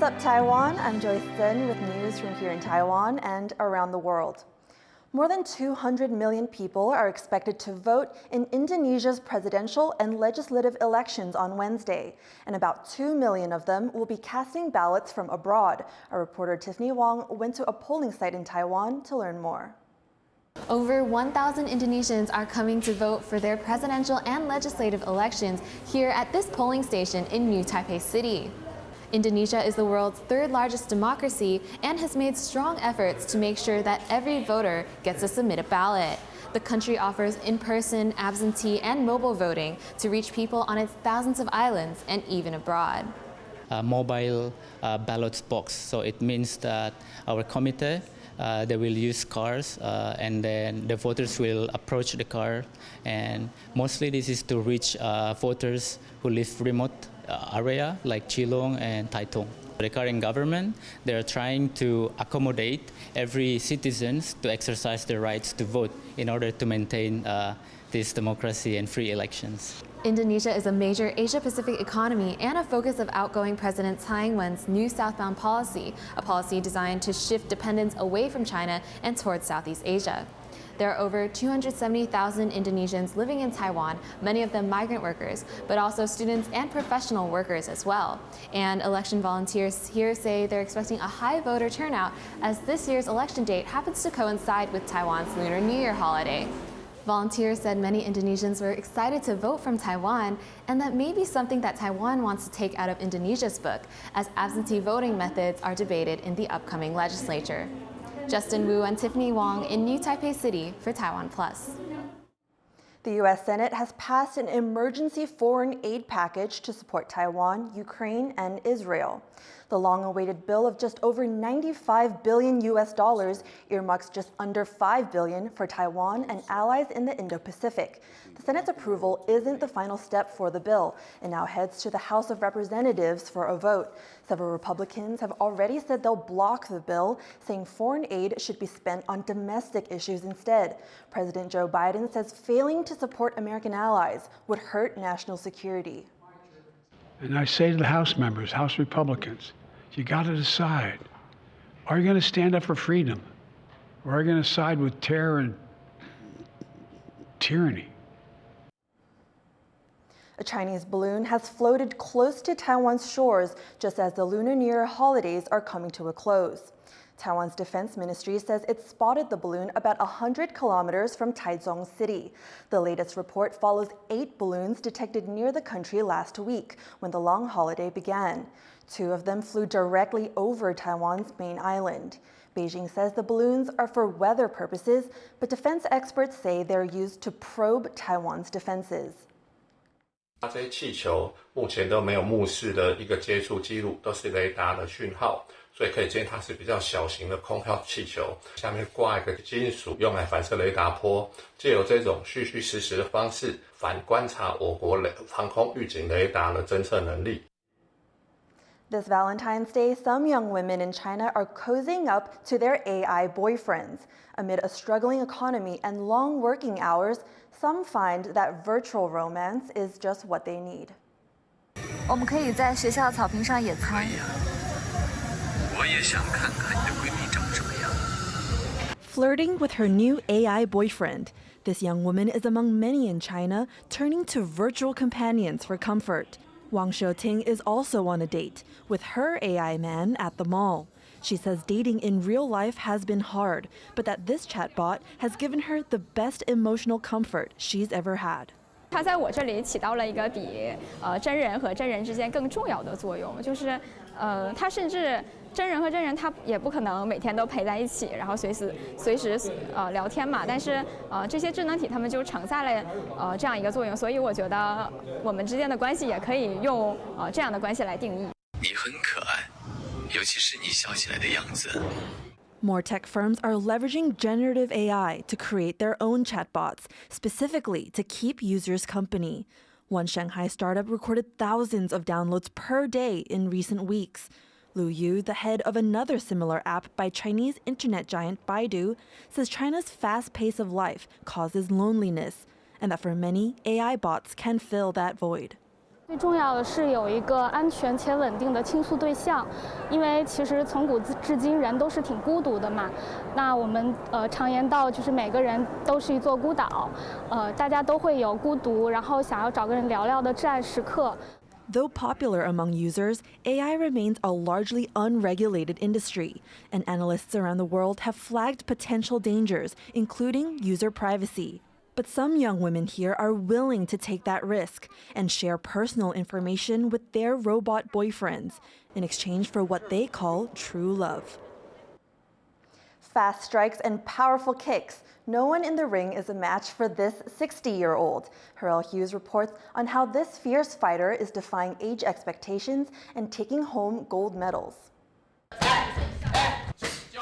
What's up, Taiwan? I'm Joyce Tseng with news from here in Taiwan and around the world. More than 200 million people are expected to vote in Indonesia's presidential and legislative elections on Wednesday, and about 2 million of them will be casting ballots from abroad. Our reporter Tiffany Wong went to a polling site in Taiwan to learn more. Over 1,000 Indonesians are coming to vote for their presidential and legislative elections here at this polling station in New Taipei City. Indonesia is the world's third largest democracy and has made strong efforts to make sure that every voter gets to submit a ballot. The country offers in-person, absentee, and mobile voting to reach people on its thousands of islands and even abroad. Mobile ballot box, so it means that our committee they will use cars and then the voters will approach the car, and mostly this is to reach voters who live remote area like Geelong and Taitung. The current government, they are trying to accommodate every citizen to exercise their rights to vote in order to maintain this democracy and free elections. Indonesia is a major Asia-Pacific economy and a focus of outgoing President Tsai Ing-wen's new southbound policy, a policy designed to shift dependence away from China and towards Southeast Asia. There are over 270,000 Indonesians living in Taiwan, many of them migrant workers, but also students and professional workers as well. And election volunteers here say they're expecting a high voter turnout as this year's election date happens to coincide with Taiwan's Lunar New Year holiday. Volunteers said many Indonesians were excited to vote from Taiwan, and that may be something that Taiwan wants to take out of Indonesia's book, as absentee voting methods are debated in the upcoming legislature. Justin Wu and Tiffany Wong in New Taipei City for TaiwanPlus. The U.S. Senate has passed an emergency foreign aid package to support Taiwan, Ukraine, and Israel. The long-awaited bill of just over $95 billion earmarks just under $5 billion for Taiwan and allies in the Indo-Pacific. The Senate's approval isn't the final step for the bill. It now heads to the House of Representatives for a vote. Several Republicans have already said they'll block the bill, saying foreign aid should be spent on domestic issues instead. President Joe Biden says failing to support American allies would hurt national security. And I say to the House members, House Republicans, you got to decide. Are you going to stand up for freedom? Or are you going to side with terror and tyranny? A Chinese balloon has floated close to Taiwan's shores just as the Lunar New Year holidays are coming to a close. Taiwan's defense ministry says it spotted the balloon about 100 kilometers from Taichung City. The latest report follows 8 balloons detected near the country last week when the long holiday began. 2 of them flew directly over Taiwan's main island. Beijing says the balloons are for weather purposes, but defense experts say they're used to probe Taiwan's defenses. 这些气球目前都没有目视的一个接触记录，都是雷达的讯号，所以可以见它是比较小型的空飘气球，下面挂一个金属用来反射雷达波，藉由这种虚虚实实的方式反观察我国防空预警雷达的侦测能力。 This Valentine's Day, some young women in China are cozying up to their AI boyfriends. Amid a struggling economy and long working hours, some find that virtual romance is just what they need. 我们可以在学校草坪上野餐。我也想看看你的闺蜜长什么样。 Flirting with her new AI boyfriend, this young woman is among many in China turning to virtual companions for comfort. Wang Shouting is also on a date with her AI man at the mall. She says dating in real life has been hard, but that this chatbot has given her the best emotional comfort she's ever had. 它在我这里起到了一个比真人和真人之间更重要的作用，就是它甚至真人和真人他也不可能每天都陪在一起，然后随时聊天嘛。但是这些智能体他们就承载了这样一个作用，所以我觉得我们之间的关系也可以用这样的关系来定义。你很可爱，尤其是你笑起来的样子。 More tech firms are leveraging generative AI to create their own chatbots, specifically to keep users company. One Shanghai startup recorded thousands of downloads per day in recent weeks. Lu Yu, the head of another similar app by Chinese internet giant Baidu, says China's fast pace of life causes loneliness, and that for many, AI bots can fill that void. 最重要的是有一个安全且稳定的倾诉对象，因为其实从古至今人都是挺孤独的嘛。那我们常言道，就是每个人都是一座孤岛，大家都会有孤独，然后想要找个人聊聊的至暗时刻。Though popular among users, AI remains a largely unregulated industry, and analysts around the world have flagged potential dangers, including user privacy. But some young women here are willing to take that risk and share personal information with their robot boyfriends in exchange for what they call true love. Fast strikes and powerful kicks. No one in the ring is a match for this 60-year-old. Harrell Hughes reports on how this fierce fighter is defying age expectations and taking home gold medals.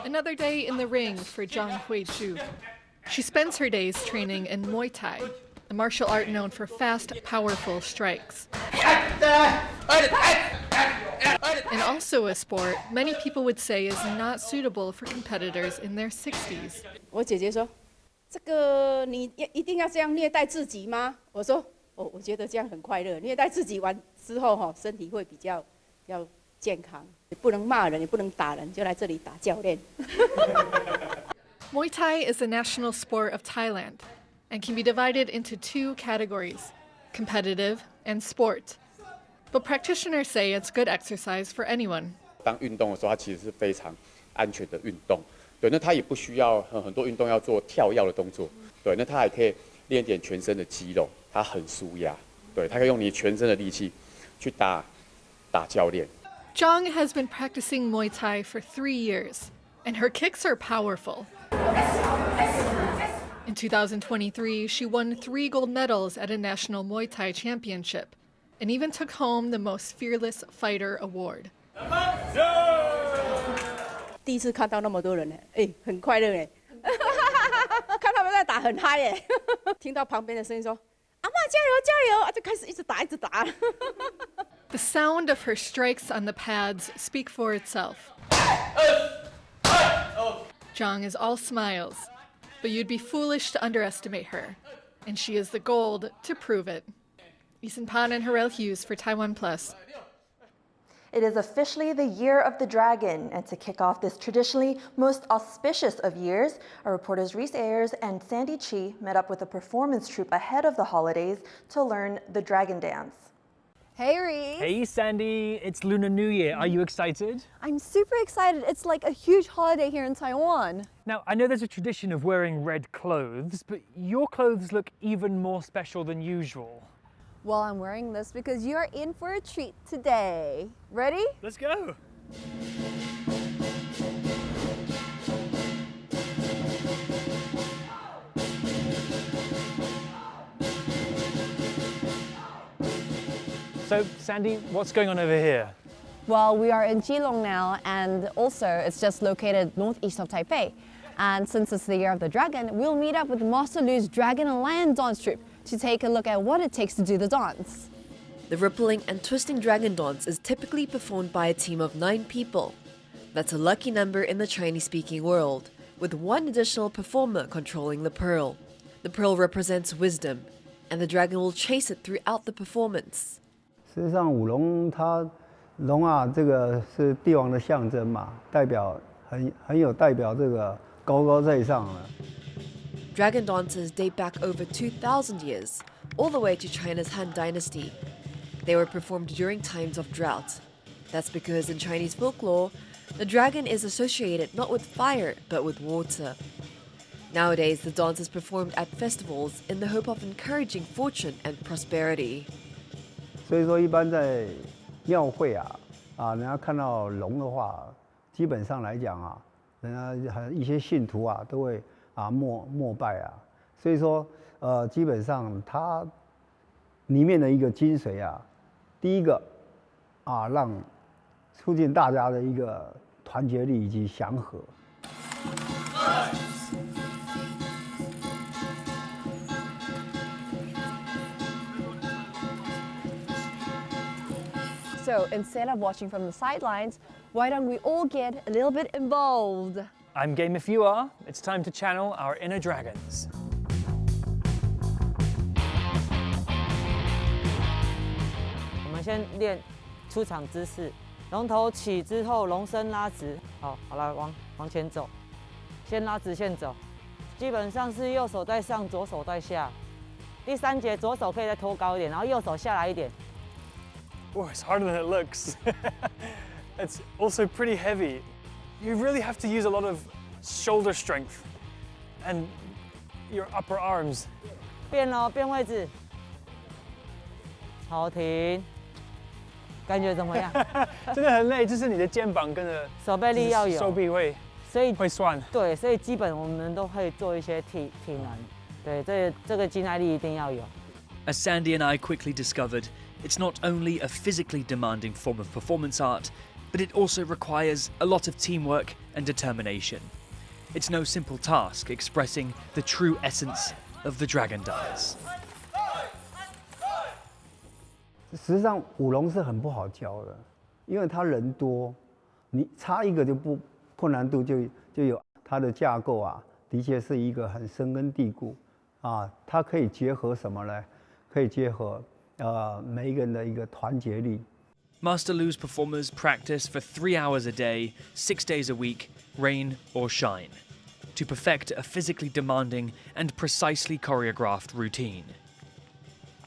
Another day in the ring for Zhang Huizhu. She spends her days training in Muay Thai, a martial art known for fast, powerful strikes. And also a sport many people would say is not suitable for competitors in their 60s. 我姐姐说，这个你一定要这样虐待自己吗？我说，我觉得这样很快乐。虐待自己完之后，身体会比较健康。也不能骂人，也不能打人，就来这里打教练。Muay Thai is the national sport of Thailand and can be divided into two categories, competitive and sport. But practitioners say it's good exercise for anyone. 当运动的时候，它其实是非常安全的运动。对，那它也不需要很多运动要做跳跃的动作。对，那它还可以练点全身的肌肉，它很舒压。对，它可以用你全身的力气去打教练。Zhang has been practicing Muay Thai for 3 years, and her kicks are powerful. In 2023, she won 3 gold medals at a national Muay Thai championship, and even took home the Most Fearless Fighter award. 第一次看到那么多人呢，很快乐哎，看他们在打很嗨哎，听到旁边的声音说：“阿嬷加油加油！”啊，就开始一直打一直打。The sound of her strikes on the pads speak for itself. Zhang is all smiles, but you'd be foolish to underestimate her, and she is the gold to prove it. Ethan Pan and Harrell Hughes for TaiwanPlus. It is officially the Year of the Dragon, and to kick off this traditionally most auspicious of years, our reporters Reese Ayers and Sandy Chi met up with a performance troupe ahead of the holidays to learn the dragon dance. Hey Reese! Hey Sandy, it's Lunar New Year. Are you excited? I'm super excited. It's like a huge holiday here in Taiwan. Now, I know there's a tradition of wearing red clothes, but your clothes look even more special than usual. Well, I'm wearing this because you're in for a treat today. Ready? Let's go! So, Sandy, what's going on over here? Well, we are in Keelung now, and also it's just located northeast of Taipei. And since it's the Year of the Dragon, we'll meet up with Master Lu's Dragon and Lion dance troupe to take a look at what it takes to do the dance. The rippling and twisting dragon dance is typically performed by a team of 9 people. That's a lucky number in the Chinese-speaking world, with one additional performer controlling the pearl. The pearl represents wisdom, and the dragon will chase it throughout the performance. 实际上，舞龙它龙啊，这个是帝王的象征嘛，代表很有代表这个高高在上了。 Dragon dances date back over 2,000 years, all the way to China's Han Dynasty. They were performed during times of drought. That's because in Chinese folklore, the dragon is associated not with fire, but with water. Nowadays, the dance is performed at festivals in the hope of encouraging fortune and prosperity. 所以说，一般在庙会人家看到龙的话，基本上来讲人家一些信徒都会膜拜所以说基本上它里面的一个精髓第一个让促进大家的一个团结力以及祥和。So instead of watching from the sidelines, why don't we all get a little bit involved? I'm game if you are. It's time to channel our inner dragons. 先练出场姿势，龙头起之后，龙身拉直，好了，往前走，先拉直线走，基本上是右手在上，左手在下。第3节左手可以再拖高一点，然后右手下来一点。Oh, it's harder than it looks. It's also pretty heavy. You really have to use a lot of shoulder strength and your upper arms. 变咯，变位置。好，停。感觉怎么样？真的很累，就是你的肩膀跟着手背力要有，手臂会，所以会酸。对，所以基本我们都会做一些体能。对，这个肌耐力一定要有。As Sandy and I quickly discovered, it's not only a physically demanding form of performance art, but it also requires a lot of teamwork and determination. It's no simple task expressing the true essence of the dragon dance. 实际上舞龙是很不好教的，因为它人多，你差一个就不困难度就有。它的架构啊，的确是一个很深根蒂固啊，它可以结合什么呢？可以结合每一个人的一个团结力。Master Lu's performers practice for 3 hours a day, 6 days a week, rain or shine, to perfect a physically demanding and precisely choreographed routine.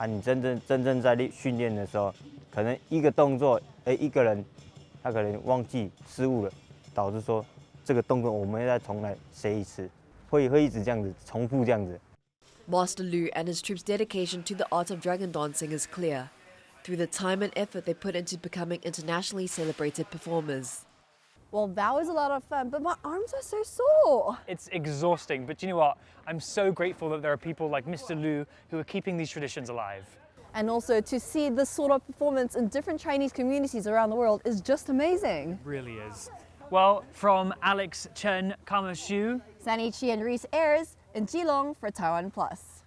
你真正在训练的时候，可能一个动作，一个人他可能忘记失误了，导致说这个动作我们再重来学一次，会一直这样子重复这样子。Master Lu and his troop's dedication to the art of dragon dancing is clear, through the time and effort they put into becoming internationally celebrated performers. Well, that was a lot of fun, but my arms are so sore. It's exhausting, but you know what? I'm so grateful that there are people like Mr. Lu who are keeping these traditions alive. And also to see this sort of performance in different Chinese communities around the world is just amazing. It really is. Well, from Alex Chen, Kama Xu, Sandy Chi and Reese Ayers in Geelong for TaiwanPlus.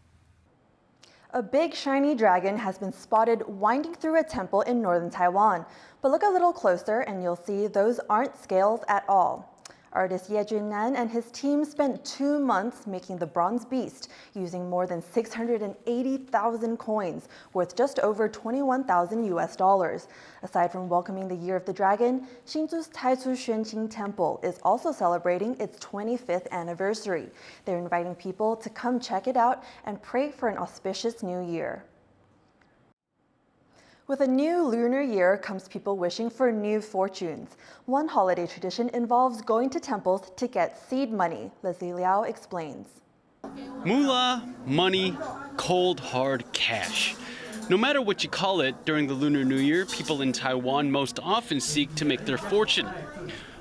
A big shiny dragon has been spotted winding through a temple in northern Taiwan. But look a little closer and you'll see those aren't scales at all. Artist Ye Junnan and his team spent 2 months making the bronze beast using more than 680,000 coins worth just over $21,000. Aside from welcoming the Year of the Dragon, Hsinchu's Taizu Xuanqing Temple is also celebrating its 25th anniversary. They're inviting people to come check it out and pray for an auspicious new year. With a new lunar year comes people wishing for new fortunes. One holiday tradition involves going to temples to get seed money. Leslie Liao explains. Moolah, money, cold, hard cash. No matter what you call it, during the Lunar New Year, people in Taiwan most often seek to make their fortune.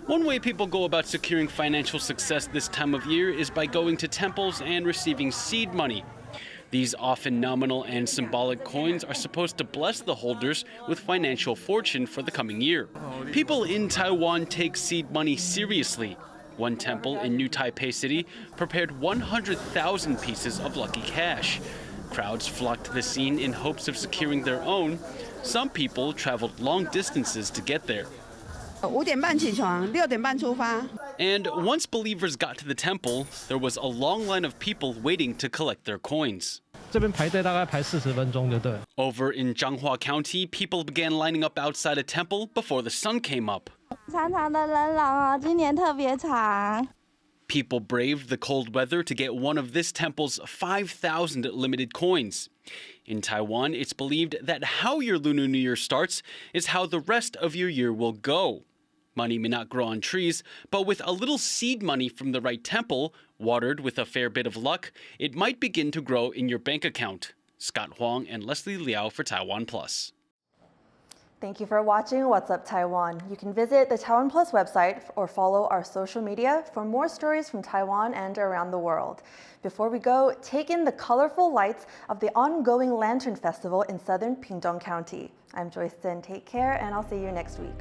One way people go about securing financial success this time of year is by going to temples and receiving seed money. These often nominal and symbolic coins are supposed to bless the holders with financial fortune for the coming year. People in Taiwan take seed money seriously. One temple in New Taipei City prepared 100,000 pieces of lucky cash. Crowds flocked to the scene in hopes of securing their own. Some people traveled long distances to get there. 5点半起床，6点半出发。 And once believers got to the temple, there was a long line of people waiting to collect their coins. 这边排队大概排40分钟就对。 Over in Zhanghua County, people began lining up outside a temple before the sun came up. 长长的人龙哦，今年特别长。 People braved the cold weather to get one of this temple's 5,000 limited coins. In Taiwan, it's believed that how your Lunar New Year starts is how the rest of your year will go. Money may not grow on trees, but with a little seed money from the right temple, watered with a fair bit of luck, it might begin to grow in your bank account. Scott Huang and Leslie Liao for TaiwanPlus. Thank you for watching What's Up Taiwan. You can visit the TaiwanPlus website or follow our social media for more stories from Taiwan and around the world. Before we go, take in the colorful lights of the ongoing Lantern Festival in southern Pingtung County. I'm Joyce. Take care, and I'll see you next week.